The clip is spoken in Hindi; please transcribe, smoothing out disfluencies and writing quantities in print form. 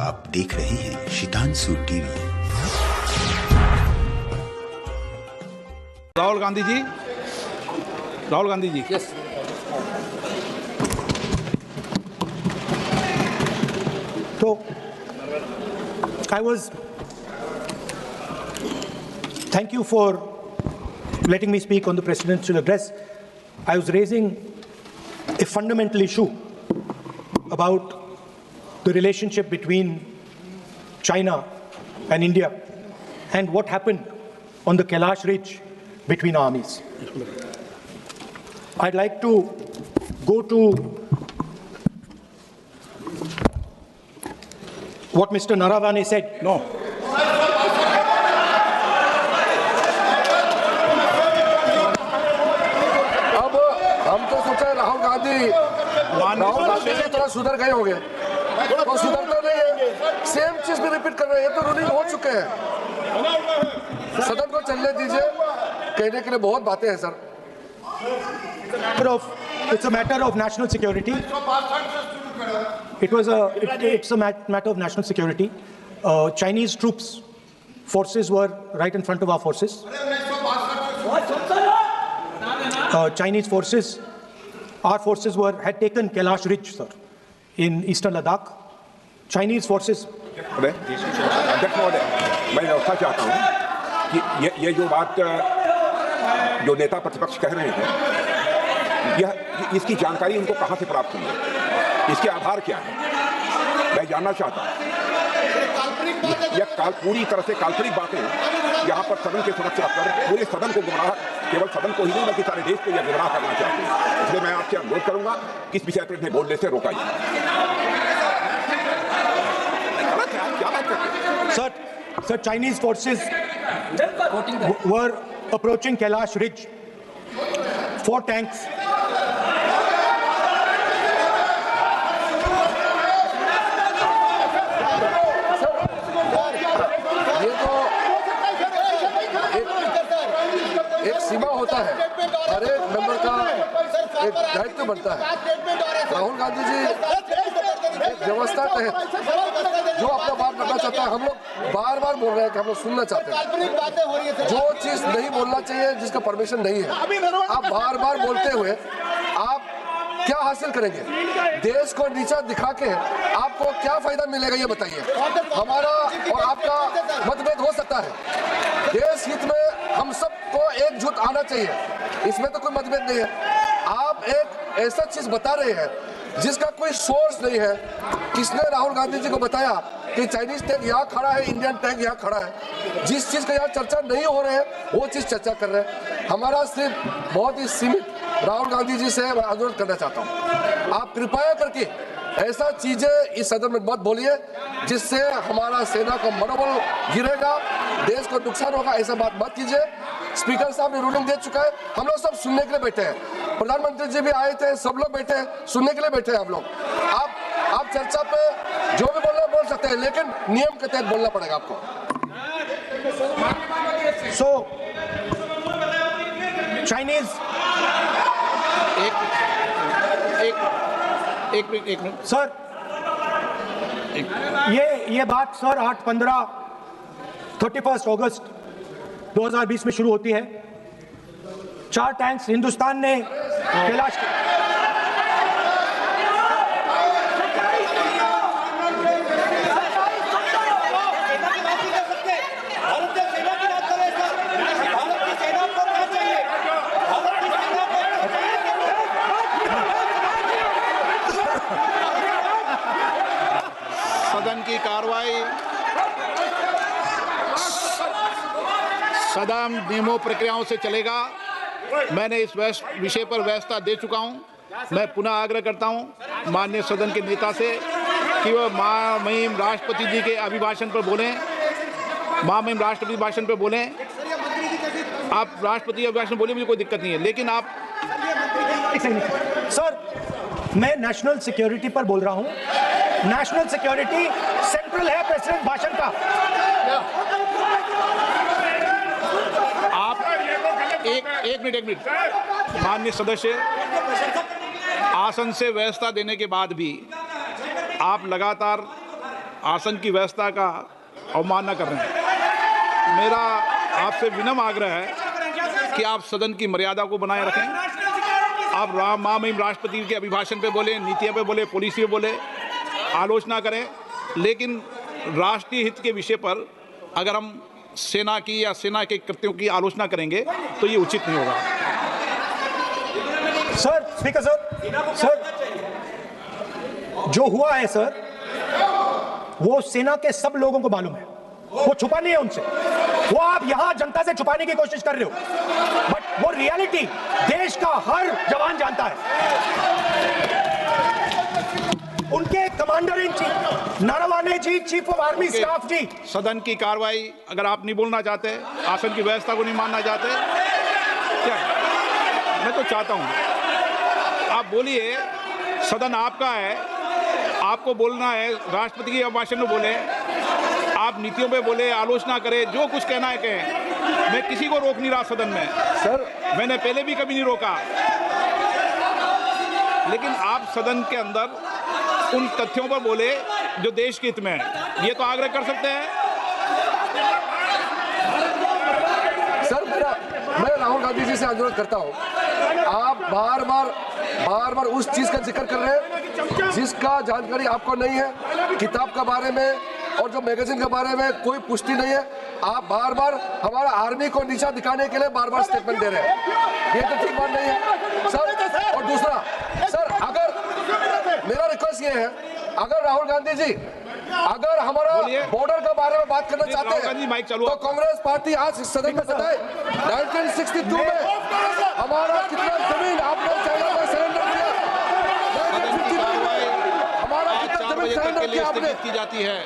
आप देख रहे हैं Shitanshu TV. Rahul Gandhi ji Yes. So, thank you for letting me speak on the presidential address. I was raising a fundamental issue about the relationship between China and India and what happened on the Kailash Ridge between armies. I'd like to go to what Mr. Naravane said. No अब हम तो सोचा राहुल गांधी जी थोड़ा सुधर गए होंगे, तो सुधरते नहीं है, सेम चीज भी रिपीट कर रहे हैं। तो रूलिंग हो चुके हैं, सदन को चलने दीजिए। कहने के लिए बहुत बातें हैं sir. It's a matter of national security. It's a matter of national security. Chinese forces were right in front of our forces. Chinese forces, our forces had taken Kailash Ridge, sir, in eastern Ladakh. Chinese forces. अध्यक्ष महोदय, मैं व्यवस्था चाहता हूँ कि ये जो बात जो नेता प्रतिपक्ष कह रहे हैं, यह इसकी जानकारी उनको कहाँ से प्राप्त हुई है, इसके आधार क्या है, मैं जानना चाहता हूँ। यह पूरी तरह से काल्पनिक बातें यहाँ पर सदन के समक्ष रखकर पूरे सदन को गुमराह, केवल सदन को ही नहीं बल्कि सारे देश को यह गुमराह करना चाहते हैं। इसलिए मैं आपसे अनुरोध करूंगा कि इस विषय पर इन्हें बोलने से रोकाइए। Sir, Chinese forces were approaching Kailash Ridge. 4 tanks. ये तो एक सीमा होता है, हर एक मेंबर का एक दायित्व बनता है। राहुल गांधी जी एक व्यवस्था तहत जो अपना बात करना चाहता है, हम लोग बार बार बोल रहे हैं कि हम लोग सुनना चाहते हैं। जो चीज नहीं बोलना चाहिए, जिसका परमिशन नहीं है, आप बार बार बोलते हुए आप क्या हासिल करेंगे? देश को नीचा दिखा के आपको क्या फायदा मिलेगा, ये बताइए। हमारा और आपका मतभेद हो सकता है, देश हित में हम सबको एकजुट आना चाहिए, इसमें तो कोई मतभेद नहीं है। आप एक ऐसा चीज बता रहे हैं जिसका कोई सोर्स नहीं है। किसने राहुल गांधी जी को बताया कि चाइनीज टैंक यहाँ खड़ा है, इंडियन टैंक यहाँ खड़ा है? जिस चीज का यहाँ चर्चा नहीं हो रहे हैं वो चीज चर्चा कर रहे हैं। हमारा सिर्फ बहुत ही सीमित राहुल गांधी जी से मैं अनुरोध करना चाहता हूँ, आप कृपया करके ऐसा चीजें इस सदन में मत बोलिए जिससे हमारा सेना का मनोबल गिरेगा, देश को नुकसान होगा। ऐसा बात मत कीजिए। स्पीकर साहब ने रूलिंग दे चुका है, हम लोग सब सुनने के लिए बैठे हैं। प्रधानमंत्री जी भी आए थे, सब लोग बैठे हैं, सुनने के लिए बैठे हैं हम लोग। आप चर्चा पे जो भी बोलना बोल सकते हैं, लेकिन नियम के तहत बोलना पड़ेगा आपको। So, Chinese. एक मिनट सर, ये बात सर 31 अगस्त 2020 में शुरू होती है। 4 टैंक्स हिंदुस्तान ने कैलाश सदन की कार्रवाई सदा नियमों प्रक्रियाओं से चलेगा। मैंने इस विषय पर व्यवस्था दे चुका हूं। मैं पुनः आग्रह करता हूं माननीय सदन के नेता से कि वह महामहिम राष्ट्रपति जी के अभिभाषण पर बोलें, महामहिम राष्ट्रपति भाषण पर बोलें। आप राष्ट्रपति अभिभाषण बोलिए, मुझे कोई दिक्कत नहीं है, लेकिन आप सर, मैं नेशनल सिक्योरिटी पर बोल रहा हूं। नेशनल सिक्योरिटी सेंट्रल है प्रेसिडेंट भाषण का। आप एक मिनट माननीय सदस्य, आसन से व्यवस्था देने के बाद भी आप लगातार आसन की व्यवस्था का अवमानना कर रहे हैं। मेरा आपसे विनम्र आग्रह है कि आप सदन की मर्यादा को बनाए रखें। आप महामहिम राष्ट्रपति के अभिभाषण पे बोले, नीतियों पे बोले, पॉलिसी पे बोले, आलोचना करें, लेकिन राष्ट्रीय हित के विषय पर अगर हम सेना की या सेना के कृत्यों की आलोचना करेंगे तो ये उचित नहीं होगा। सर, स्पीकर सर, जो हुआ है सर, वो सेना के सब लोगों को मालूम है, वो छुपा नहीं है उनसे। वो आप यहां जनता से छुपाने की कोशिश कर रहे हो, बट वो रियलिटी देश का हर जवान जानता है। उनके commander in chief Naravane ji, chief of army staff ji. सदन की कार्रवाई अगर आप नहीं बोलना चाहते, आसन की व्यवस्था को नहीं मानना चाहते, क्या मैं तो चाहता हूं आप बोलिए, सदन आपका है, आपको बोलना है, राष्ट्रपति के भाषण में बोले, आप नीतियों पे बोले, आलोचना करें, जो कुछ कहना है कहें। मैं किसी को रोक नहीं रहा सदन में सर, मैंने पहले भी कभी नहीं रोका, लेकिन आप सदन के अंदर उन तथ्यों पर बोले जो देश के हित में है, ये तो आग्रह कर सकते हैं। सर, मैं राहुल गांधी जी से अनुरोध करता हूं, आप बार बार उस चीज का जिक्र कर रहे हैं जिसका जानकारी आपको नहीं है। किताब के बारे में और जो मैगजीन के बारे में कोई पुष्टि नहीं है। आप बार बार हमारा आर्मी को नीचा दिखाने के लिए बार बार स्टेटमेंट दे रहे हैं, ये तो ठीक बात नहीं है सर। और दूसरा सर, अगर मेरा रिक्वेस्ट ये है, अगर राहुल गांधी जी अगर हमारा बॉर्डर के बारे में बात करना चाहते हैं तो कांग्रेस पार्टी आज इस सदन में बताए 1962 में हमारा कितना जमीन आपने चाइना में सरेंडर किया, हमारा कितना जमीन सरेंडर किया आपने की जाती है।